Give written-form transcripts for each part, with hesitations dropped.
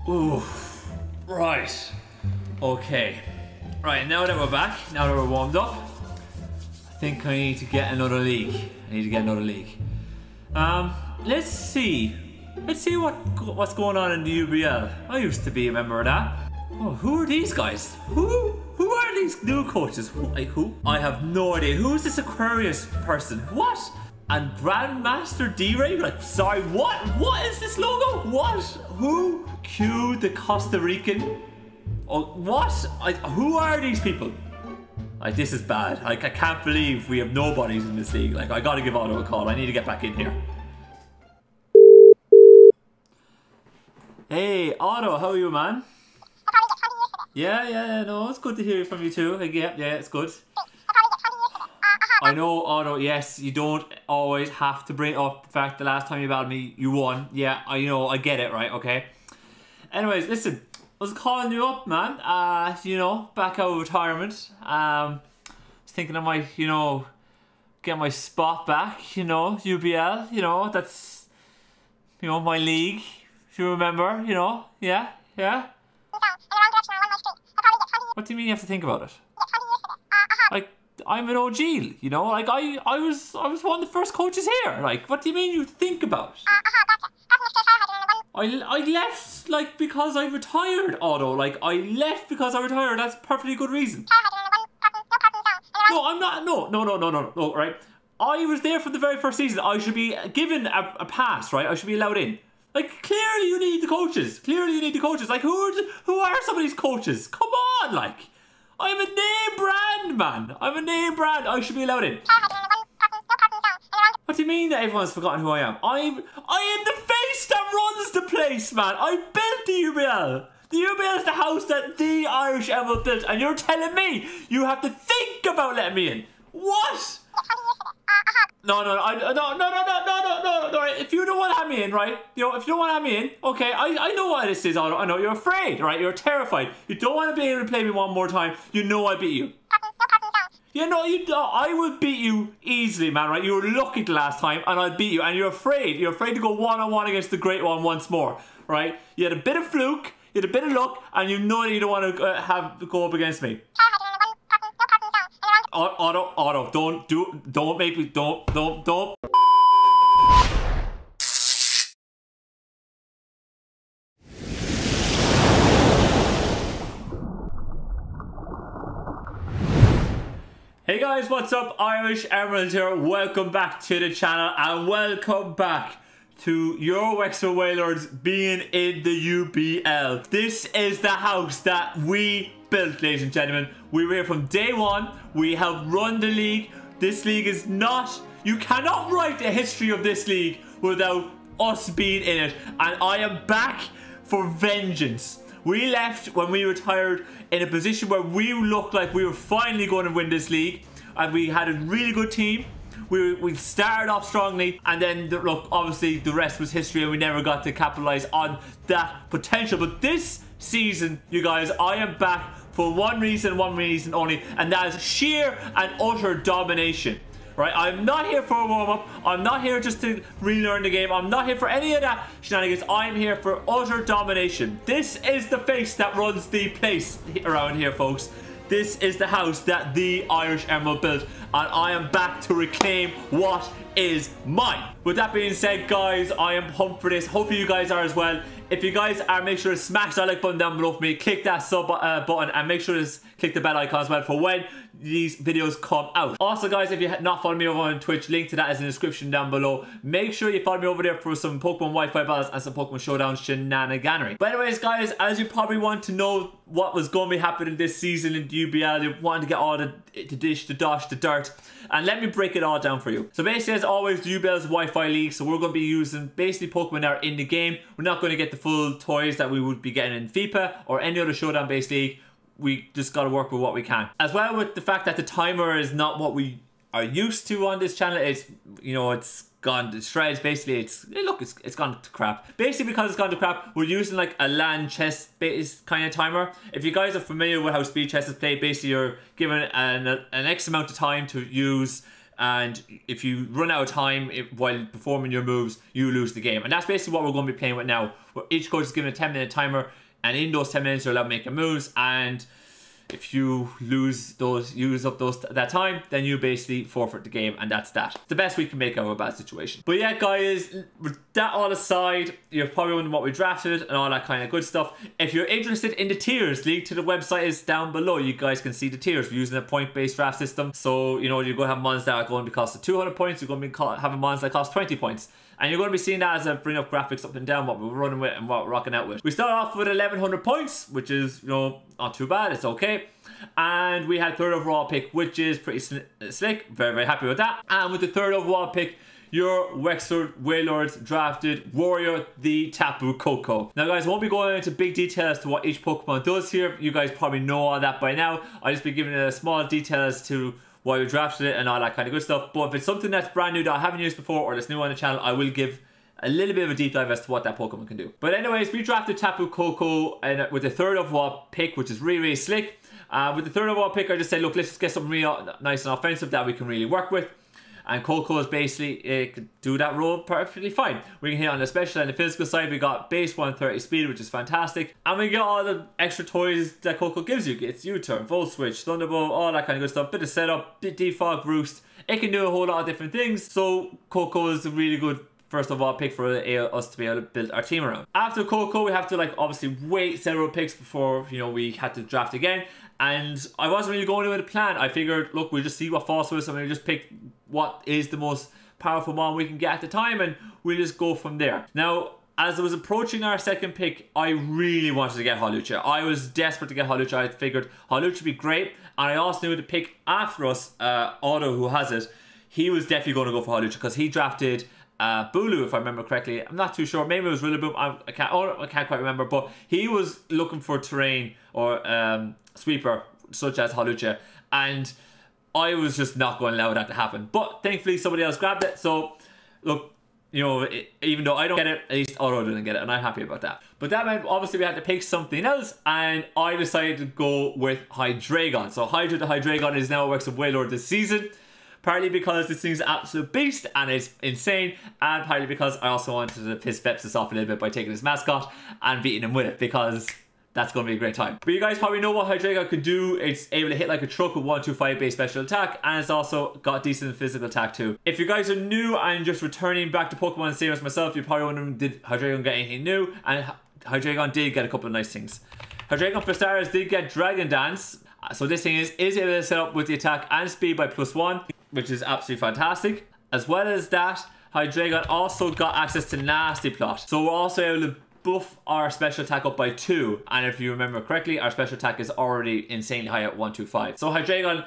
Ooh, right. Okay. Right, now that we're back, now that we're warmed up, I think I need to get another league. Let's see. Let's see what's going on in the UBL. I used to be a member of that. Oh, who are these guys? Who are these new coaches? Who? I have no idea. Who is this Aquarius person? What? And Grandmaster D-Ray? Like, sorry, what? What is this logo? What? Who? Q the Costa Rican? Oh, what? Who are these people? Like, this is bad. Like, I can't believe we have nobodies in this league. Like, I gotta give Otto a call. I need to get back in here. Hey, Otto, how are you, man? Yeah, no, it's good to hear from you too. Like, yeah, it's good. I know, Otto, yes, you don't always have to bring up the fact the last time you battled me, you won. Yeah, I know, I get it, right, okay? Anyways, listen, I was calling you up, man, you know, back out of retirement. I was thinking I might, you know, get my spot back, you know, UBL, you know, that's, you know, my league, if you remember, you know, yeah. What do you mean you have to think about it? Like, I'm an OG, you know, like I was one of the first coaches here. Like, what do you mean you think about it? I left, like, because I retired, Otto. Like, I left because I retired. That's a perfectly good reason. No, I'm not. No, right? I was there for the very first season. I should be given a pass, right? I should be allowed in. Like, clearly you need the coaches. Like, who are some of these coaches? Come on, like. I'm a name brand, man. I should be allowed in. What do you mean that everyone's forgotten who I am? I am the face that runs the place, man. I built the UBL. The UBL is the house that the IrishEmerald built, and you're telling me you have to think about letting me in. What? No. If you don't want to have me in, right? You know, if you don't want to have me in, okay, I know what this is, Otto. I know you're afraid, right? You're terrified. You don't want to be able to play me one more time. You know I beat you. You know, I will beat you easily, man, right? You were lucky the last time, and I beat you, and you're afraid. You're afraid to go one-on-one against the Great One once more, right? You had a bit of fluke, you had a bit of luck, and you know that you don't want to go up against me. Otto, don't make me, don't. Hey guys, what's up? IrishEmerald here. Welcome back to the channel, and welcome back to your Wexford Wailords being in the UBL. This is the house that we built, ladies and gentlemen. We were here from day one. We have run the league. This league is not... You cannot write a history of this league without us being in it. And I am back for vengeance. We left when we retired in a position where we looked like we were finally going to win this league. And we had a really good team. We started off strongly, and then look, obviously the rest was history, and we never got to capitalize on that potential. But this season, you guys, I am back for one reason only, and that is sheer and utter domination. Right? I'm not here for a warm-up. I'm not here just to relearn the game. I'm not here for any of that shenanigans. I'm here for utter domination. This is the face that runs the place around here, folks. This is the house that the IrishEmerald built, and I am back to reclaim what is mine. With that being said, guys, I am pumped for this. Hopefully you guys are as well. If you guys are, make sure to smash that like button down below for me. Click that sub button, and make sure to click the bell icon as well for when these videos come out. Also, guys, if you have not followed me over on Twitch, link to that is in the description down below. Make sure you follow me over there for some Pokemon Wi-Fi battles and some Pokemon Showdown shenaniganery. But anyways, guys, as you probably want to know what was going to be happening this season in the UBL, you wanted to get all the dish, the dosh, the dirt, and let me break it all down for you. So basically, as always, the UBL is Wi-Fi league, so we're going to be using basically Pokemon that are in the game. We're not going to get the full toys that we would be getting in FIFA or any other Showdown based league. We just got to work with what we can. As well, with the fact that the timer is not what we are used to on this channel, it's, you know, it's gone to shreds. Basically, it's gone to crap. Basically, because it's gone to crap, we're using like a land chess based kind of timer. If you guys are familiar with how speed chess is played, basically you're given an X amount of time to use and if you run out of time while performing your moves, you lose the game. And that's basically what we're going to be playing with now, where each coach is given a 10-minute timer, and in those 10 minutes you're allowed to make moves, and if you use up that time, then you basically forfeit the game, and that's that. It's the best we can make out of a bad situation. But yeah, guys, with that all aside, you're probably wondering what we drafted and all that kind of good stuff. If you're interested in the tiers, link to the website is down below. You guys can see the tiers. We're using a point-based draft system, so you know you're going to have mons that are going to be costing 200 points. You're going to be having mons that cost 20 points. And you're going to be seeing that as I bring up graphics up and down, what we're running with and what we're rocking out with. We start off with 1100 points, which is, you know, not too bad. It's okay. And we had third overall pick, which is pretty slick. Very, very happy with that. And with the third overall pick, your Wexford Wailords drafted Warrior the Tapu Koko. Now guys, I won't be going into big detail as to what each Pokemon does here. You guys probably know all that by now. I'll just be giving a small detail as to why we drafted it and all that kind of good stuff. But if it's something that's brand new that I haven't used before or that's new on the channel, I will give a little bit of a deep dive as to what that Pokemon can do. But anyways, we drafted Tapu Koko and with the third overall pick, which is really, really slick. With the third overall pick, I just said, look, let's just get something real nice and offensive that we can really work with. And Koko is basically, could do that role perfectly fine. We can hit on the special and the physical side. We got base 130 speed, which is fantastic. And we get all the extra toys that Koko gives you. It's U-turn, Volt Switch, Thunderbolt, all that kind of good stuff. Bit of setup, defog, roost. It can do a whole lot of different things. So Koko is a really good first of all pick for us to be able to build our team around. After Koko, we have to like obviously wait several picks before, you know, we had to draft again. And I wasn't really going with a plan. I figured, look, we'll just see what falls with us and we'll just pick what is the most powerful one we can get at the time and we'll just go from there. Now, as I was approaching our second pick, I really wanted to get Hawlucha. I was desperate to get Hawlucha. I figured Hawlucha would be great. And I also knew the pick after us, Otto, who has it, he was definitely going to go for Hawlucha because he drafted Bulu, if I remember correctly. I'm not too sure. Maybe it was Rillaboom. I can't quite remember. But he was looking for terrain or sweeper, such as Hawlucha. And I was just not going to allow that to happen. But thankfully, somebody else grabbed it. So, look, you know, even though I don't get it, at least Otto didn't get it. And I'm happy about that. But that meant, obviously, we had to pick something else. And I decided to go with Hydreigon. So, Hydra the Hydreigon is now a Wexford Wailord this season. Partly because this thing's an absolute beast and it's insane, and partly because I also wanted to piss Pepsis off a little bit by taking his mascot and beating him with it, because that's going to be a great time. But you guys probably know what Hydreigon could do. It's able to hit like a truck with 125 base special attack, and it's also got decent physical attack too. If you guys are new and just returning back to Pokemon, same as myself, you're probably wondering, did Hydreigon get anything new? And Hydreigon did get a couple of nice things. Hydreigon, for starters, did get Dragon Dance. So this thing is able to set up with the attack and speed by +1, which is absolutely fantastic. As well as that, Hydreigon also got access to Nasty Plot. So we're also able to buff our special attack up by 2. And if you remember correctly, our special attack is already insanely high at 125. So Hydreigon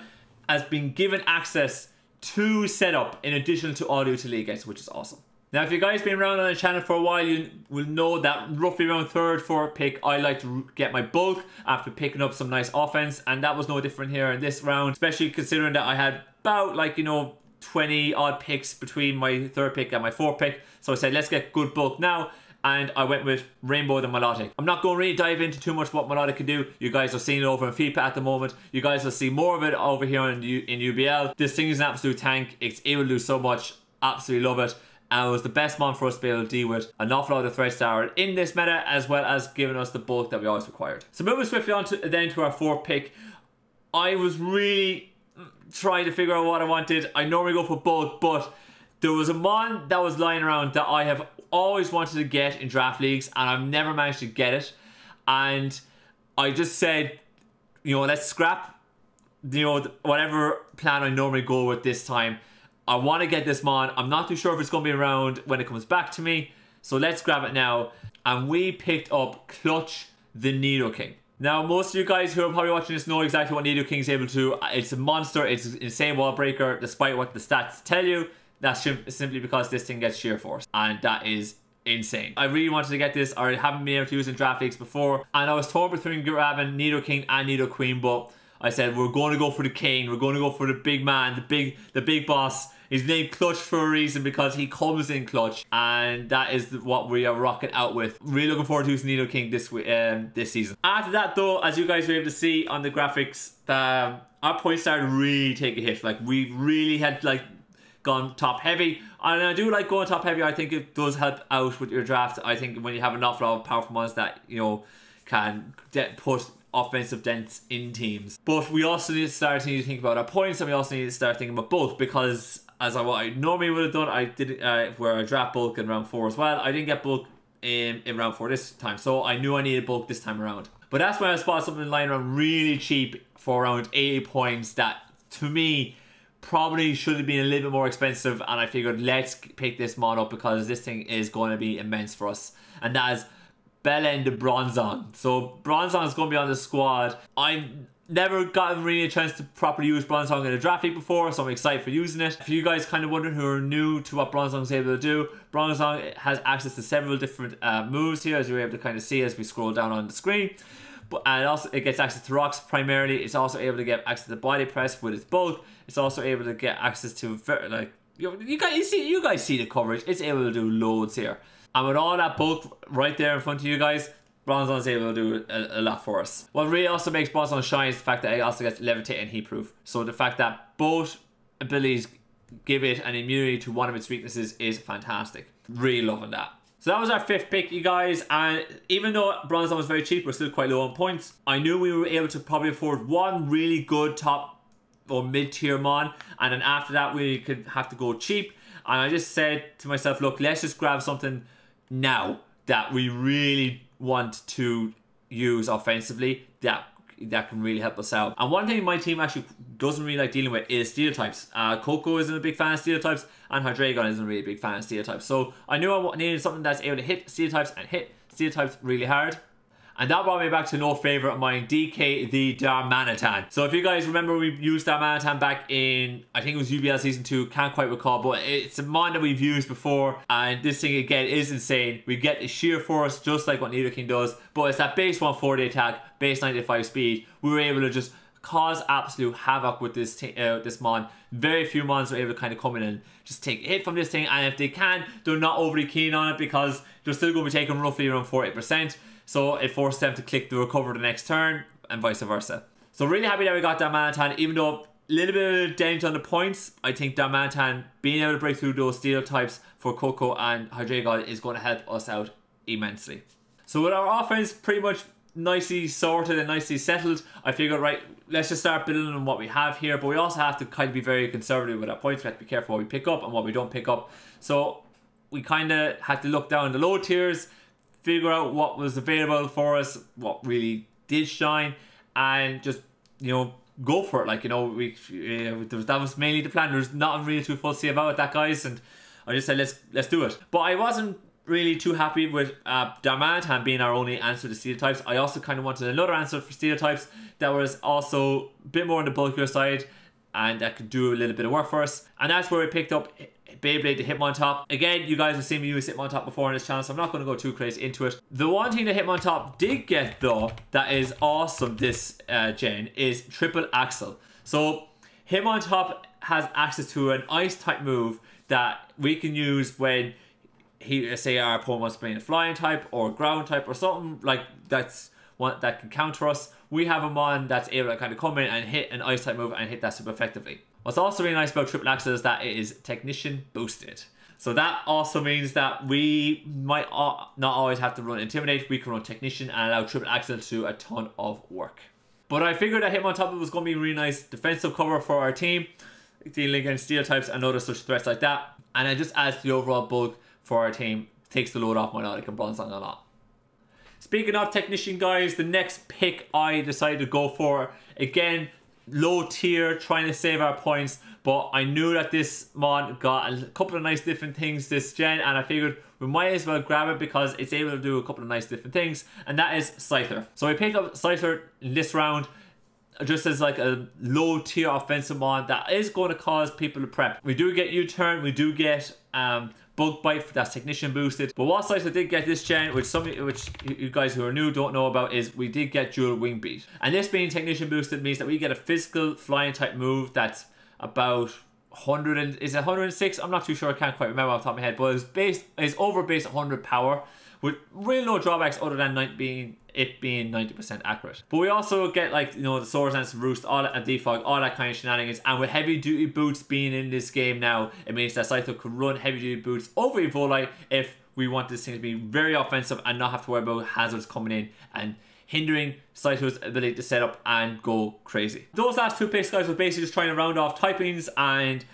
has been given access to setup in addition to all the utility gates, which is awesome. Now, if you guys been around on the channel for a while, you will know that roughly around third, fourth pick, I like to get my bulk after picking up some nice offense. And that was no different here in this round, especially considering that I had about, like, you know, 20 odd picks between my third pick and my fourth pick. So I said, let's get good bulk now. And I went with Rainbow the Melodic. I'm not going to really dive into too much what Melodic can do. You guys are seeing it over in FIFA at the moment. You guys will see more of it over here in UBL. This thing is an absolute tank. It's able to do so much. Absolutely love it. And it was the best mon for us to be able to deal with an awful lot of the threats that are in this meta, as well as giving us the bulk that we always required. So moving swiftly on to our fourth pick, I was really trying to figure out what I wanted. I normally go for bulk, but there was a mon that was lying around that I have always wanted to get in draft leagues, and I've never managed to get it. And I just said, you know, let's scrap, you know, whatever plan I normally go with this time. I want to get this mon. I'm not too sure if it's going to be around when it comes back to me. So let's grab it now. And we picked up Clutch the Nidoking. Now, most of you guys who are probably watching this know exactly what Nidoking is able to do. It's a monster. It's an insane wall breaker, despite what the stats tell you. That's simply because this thing gets sheer force. And that is insane. I really wanted to get this. I haven't been able to use it in draft leagues before. And I was torn between grabbing Nidoking and Nidoqueen, but I said, we're going to go for the king. We're going to go for the big man, the big boss. He's named Clutch for a reason because he comes in clutch. And that is what we are rocking out with. Really looking forward to using Nidoking this season. After that though, as you guys were able to see on the graphics, our points started to really take a hit. Like, we really had like gone top heavy, and I do like going top heavy. I think it does help out with your draft. I think when you have an awful lot of powerful ones that, you know, can put offensive dents in teams. But we also need to think about our points, and we also need to start thinking about bulk, because as what I normally would have done, I did where I draft bulk in round 4 as well. I didn't get bulk in round 4 this time, so I knew I needed bulk this time around. But that's when I spotted something lying around really cheap for around 80 points that, to me, probably should have been a little bit more expensive, and I figured let's pick this mod up because this thing is going to be immense for us. And that is Belen the Bronzong. So Bronzong is going to be on the squad. I've never gotten really a chance to properly use Bronzong in a draft league before, so I'm excited for using it. If you guys kind of wondering who are new to what Bronzong is able to do, Bronzong has access to several different moves here, as you're able to kind of see as we scroll down on the screen. And also it gets access to rocks primarily. It's also able to get access to body press with its bulk. It's also able to get access to, like, you guys see the coverage. It's able to do loads here. And with all that bulk right there in front of you guys, Bronzong is able to do a lot for us. What really also makes Bronzong shine is the fact that it also gets levitate and heat proof. So the fact that both abilities give it an immunity to one of its weaknesses is fantastic. Really loving that. So that was our 5th pick, you guys, and even though Bronzong was very cheap, we're still quite low on points. I knew we were able to probably afford one really good top or mid-tier mon, and then after that we could have to go cheap. And I just said to myself, look, let's just grab something now that we really want to use offensively that can really help us out. And one thing my team actually doesn't really like dealing with is steel types. Coco isn't a big fan of steel types, and Hydreigon isn't really a big fan of steel types. So I knew I needed something that's able to hit steel types and hit steel types really hard. And that brought me back to an old favourite of mine, DK the Darmanitan. So if you guys remember, we used Darmanitan back in, I think it was UBL Season 2, can't quite recall, but it's a mon that we've used before, and this thing again is insane. We get the sheer force just like what Nidoking does, but it's that base 140 attack, base 95 speed. We were able to just cause absolute havoc with this this mon. Very few mons are able to kind of come in and just take a hit from this thing, and if they can, they're not overly keen on it because they're still going to be taking roughly around 48%. So it forces them to click the recover the next turn, and vice versa. So really happy that we got Darmanitan, even though a little bit of dent on the points. I think Darmanitan being able to break through those steel types for Coco and Hydreigon is going to help us out immensely. So with our offense pretty much nicely sorted and nicely settled, I figured, right, let's just start building on what we have here. But we also have to kind of be very conservative with our points. We have to be careful what we pick up and what we don't pick up. So we kind of had to look down the low tiers, figure out what was available for us, what really did shine, and just, you know, go for it. Like, you know, that was mainly the plan. There's nothing really too fussy about that, guys, and I just said let's do it. But I wasn't really too happy with Darmanitan being our only answer to steel types. I also kind of wanted another answer for steel types that was also a bit more on the bulkier side and that could do a little bit of work for us, and that's where we picked up Beyblade the Hitmontop. Again, you guys have seen me use Hitmontop before on this channel, so I'm not going to go too crazy into it. The one thing that Hitmontop did get though that is awesome this gen is Triple Axle. So Hitmontop has access to an ice type move that we can use when say our opponent wants to play a flying type or ground type or something like that's one that can counter us. We have a mon that's able to kind of come in and hit an ice type move and hit that super effectively. What's also really nice about Triple Axle is that it is Technician boosted. So that also means that we might not always have to run Intimidate. We can run Technician and allow Triple Axle to do a ton of work. But I figured that Hitmontop was going to be a really nice defensive cover for our team, dealing against steel types and other such threats like that. And it just adds to the overall bulk for our team. Takes the load off my Nautic and Bronzong a lot. Speaking of Technician, guys, the next pick I decided to go for, again, low tier, trying to save our points, but I knew that this mod got a couple of nice different things this gen, and I figured we might as well grab it because it's able to do a couple of nice different things, and that is Scyther. So I picked up Scyther in this round just as like a low tier offensive mod that is going to cause people to prep. We do get U-turn, we do get Bug Bite, that's Technician boosted. But what Scyther did get this gen, which you guys who are new don't know about, is we did get Dual Wing Beat. And this being Technician boosted means that we get a physical flying type move that's about 100 and is it 106? I'm not too sure, I can't quite remember off the top of my head, but it's over base 100 power with really no drawbacks other than being it being 90% accurate. But we also get like, you know, the Swords Dance, Roost, all that, and Defog, all that kind of shenanigans. And with heavy duty boots being in this game now, it means that Scyther could run heavy duty boots over Evolite if we want this thing to be very offensive and not have to worry about hazards coming in and hindering Scyther's ability to set up and go crazy. Those last two picks, guys, was basically just trying to round off typings and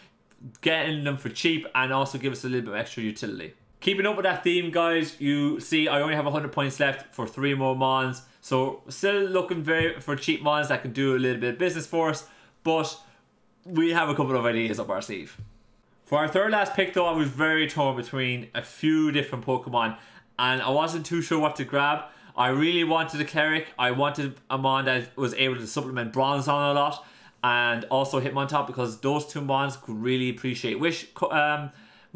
getting them for cheap and also give us a little bit of extra utility. Keeping up with that theme, guys, you see I only have 100 points left for 3 more mons. So still looking for cheap mons that can do a little bit of business for us, but we have a couple of ideas up our sleeve. For our third last pick though, I was very torn between a few different Pokemon and I wasn't too sure what to grab. I really wanted a Cleric. I wanted a mon that was able to supplement Bronze on a lot and also Hitmontop, because those two mons could really appreciate Wish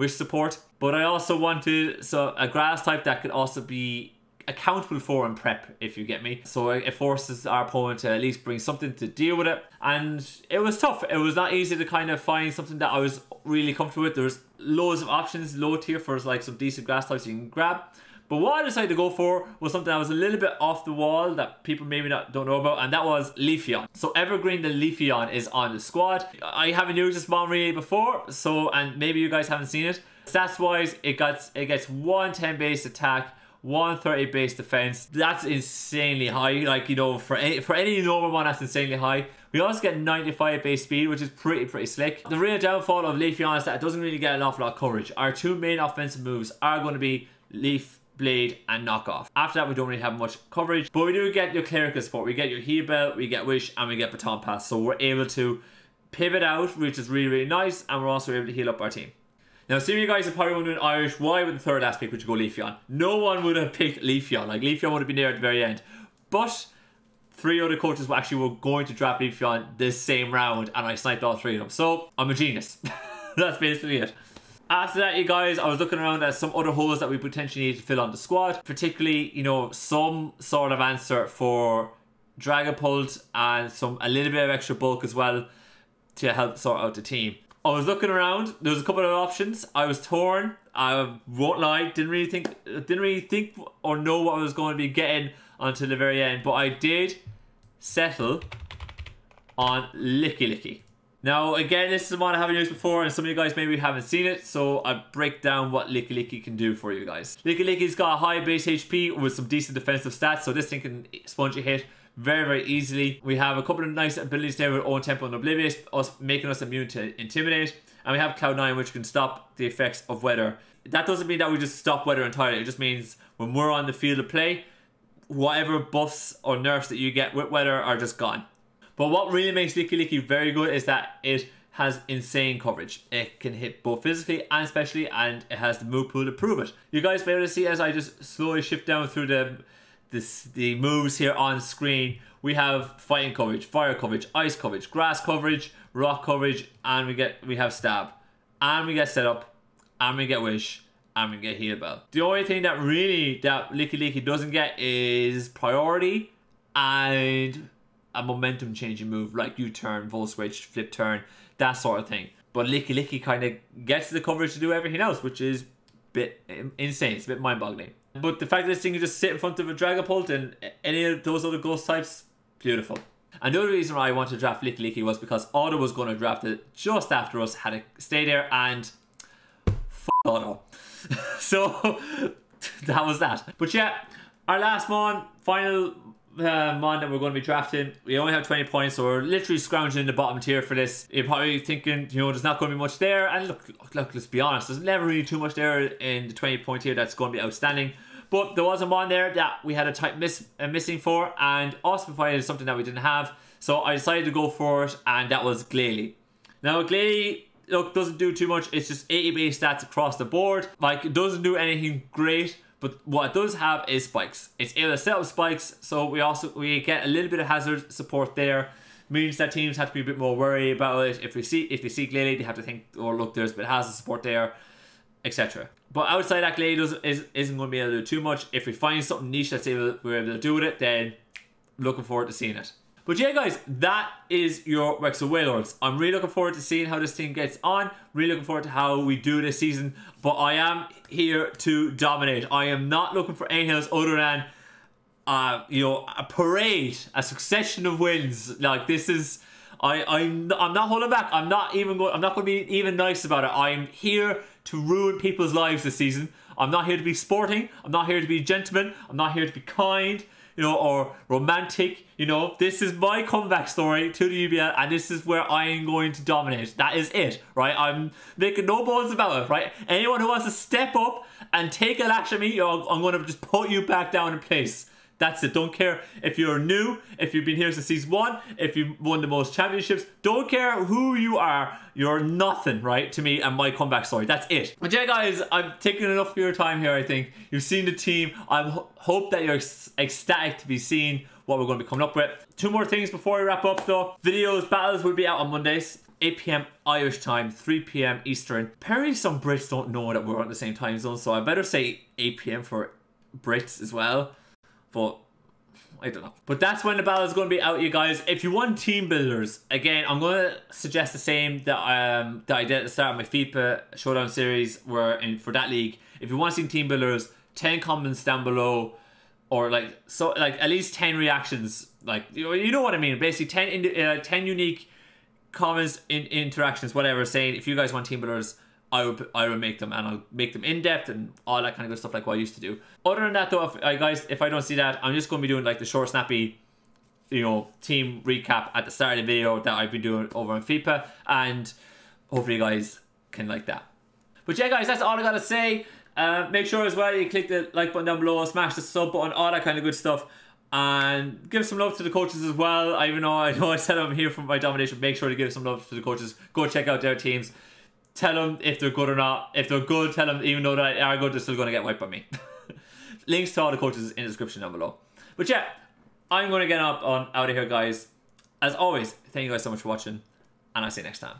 support. But I also wanted a grass type that could also be accountable for in prep, if you get me. So it forces our opponent to at least bring something to deal with it. And it was tough. It was not easy to kind of find something that I was really comfortable with. There's loads of options low tier for like some decent grass types you can grab. But what I decided to go for was something that was a little bit off the wall that people maybe don't know about, and that was Leafeon. So Evergreen the Leafeon is on the squad. I haven't used this mon really before, and maybe you guys haven't seen it. Stats wise, it gets 110 base attack, 130 base defense. That's insanely high. Like, you know, for any normal one, that's insanely high. We also get 95 base speed, which is pretty slick. The real downfall of Leafeon is that it doesn't really get an awful lot of coverage. Our two main offensive moves are going to be Leaf, Blade, and Knockoff. After that, we don't really have much coverage, but we do get your Clerical support. We get your Heal Bell, we get Wish, and we get Baton Pass. So we're able to pivot out, which is really nice, and we're also able to heal up our team. Now, some of you guys are probably wondering, Irish, why would the third last pick would you go Leafeon? No one would have picked Leafeon. Like, Leafeon would have been there at the very end. But 3 other coaches were going to draft Leafeon this same round, and I sniped all 3 of them. So, I'm a genius. That's basically it. After that, you guys, I was looking around at some other holes that we potentially need to fill on the squad. Particularly, you know, some sort of answer for Dragapult and a little bit of extra bulk as well to help sort out the team. I was looking around. There was a couple of options. I was torn. I won't lie. Didn't really think or know what I was going to be getting until the very end. But I did settle on Licky. Now, again, this is one I haven't used before, and some of you guys maybe haven't seen it, so I break down what Licky can do for you guys. Licky's got a high base HP with some decent defensive stats, so this thing can sponge a hit very easily. We have a couple of nice abilities there with Own Tempo and Oblivious, making us immune to Intimidate, and we have Cloud9, which can stop the effects of weather. That doesn't mean that we just stop weather entirely. It just means when we're on the field of play, whatever buffs or nerfs that you get with weather are just gone. But what really makes Licky very good is that it has insane coverage. It can hit both physically and specially, and it has the move pool to prove it. You guys be able to see as I just slowly shift down through the moves here on screen. We have fighting coverage, fire coverage, ice coverage, grass coverage, rock coverage, and we have stab, and we get setup, and we get wish, and we get heal bell. The only thing that Licky doesn't get is priority and a momentum changing move like U-turn, volt switch, flip turn, that sort of thing. But Licky kind of gets the coverage to do everything else, which is a bit insane. It's a bit mind-boggling. But the fact that this thing can just sit in front of a Dragapult and any of those other ghost types, beautiful. And the other reason why I wanted to draft Licky was because Otto was going to draft it just after us, had to stay there, and f*** Otto. So that was that. But yeah, our last final mon that we're going to be drafting, we only have 20 points, so we're literally scrounging in the bottom tier for this. You're probably thinking, you know, there's not going to be much there, and look, let's be honest, there's never really too much there in the 20 point tier that's going to be outstanding. But there was a mon there that we had a type missing for, and also provided something that we didn't have, so I decided to go for it, and that was Glalie. Now Glalie, look, doesn't do too much. It's just 80 base stats across the board. Like, it doesn't do anything great, but what it does have is spikes. It's able to set up spikes, so we get a little bit of hazard support there. Means that teams have to be a bit more worried about it. If they see Glalie, they have to think, oh look, there's a bit of hazard support there, etc. But outside that, Glalie isn't going to be able to do too much. If we find something niche that's we're able to do with it, then looking forward to seeing it. But yeah, guys, that is your Wexel Wailords. I'm really looking forward to seeing how this team gets on. Really looking forward to how we do this season. But I am here to dominate. I am not looking for anything else other than you know, a parade, a succession of wins. Like, this is, I'm not holding back. I'm not going to be even nice about it. I'm here to ruin people's lives this season. I'm not here to be sporting. I'm not here to be a gentleman. I'm not here to be kind, you know, or romantic. You know, this is my comeback story to the UBL, and this is where I am going to dominate. That is it, right? I'm making no bones about it, right? Anyone who wants to step up and take a lash at me, I'm going to just put you back down in place. That's it. Don't care if you're new, if you've been here since season 1, if you've won the most championships. Don't care who you are. You're nothing, right, to me and my comeback story. That's it. But yeah, guys, I've taken enough of your time here, I think. You've seen the team. I hope that you're ecstatic to be seeing what we're going to be coming up with. 2 more things before we wrap up, though. Battles will be out on Mondays. 8 PM Irish time, 3 PM Eastern. Apparently some Brits don't know that we're on the same time zone, so I better say 8 PM for Brits as well. But I don't know. But that's when the battle is going to be out, you guys. If you want team builders, again, I'm going to suggest the same that I did at the start of my FIFA Showdown series, where for that league, if you want to see team builders, 10 comments down below, or like at least 10 reactions. Like, you know what I mean. Basically, 10 unique comments, interactions, whatever, saying if you guys want team builders, I will make them, and I'll make them in depth and all that kind of good stuff like what I used to do. Other than that, though, guys, if I don't see that, I'm just going to be doing like the short, snappy, you know, team recap at the start of the video that I've been doing over on FIFA, and hopefully you guys can like that. But yeah, guys, that's all I gotta say. Make sure as well you click the like button down below, smash the sub button, all that kind of good stuff. And give some love to the coaches as well. I know I said I'm here for my domination. Make sure to give some love to the coaches. Go check out their teams. Tell them if they're good or not. If they're good, tell them even though they are good, they're still going to get wiped by me. Links to all the coaches in the description down below. But yeah, I'm going to get out of here, guys. As always, thank you guys so much for watching, and I'll see you next time.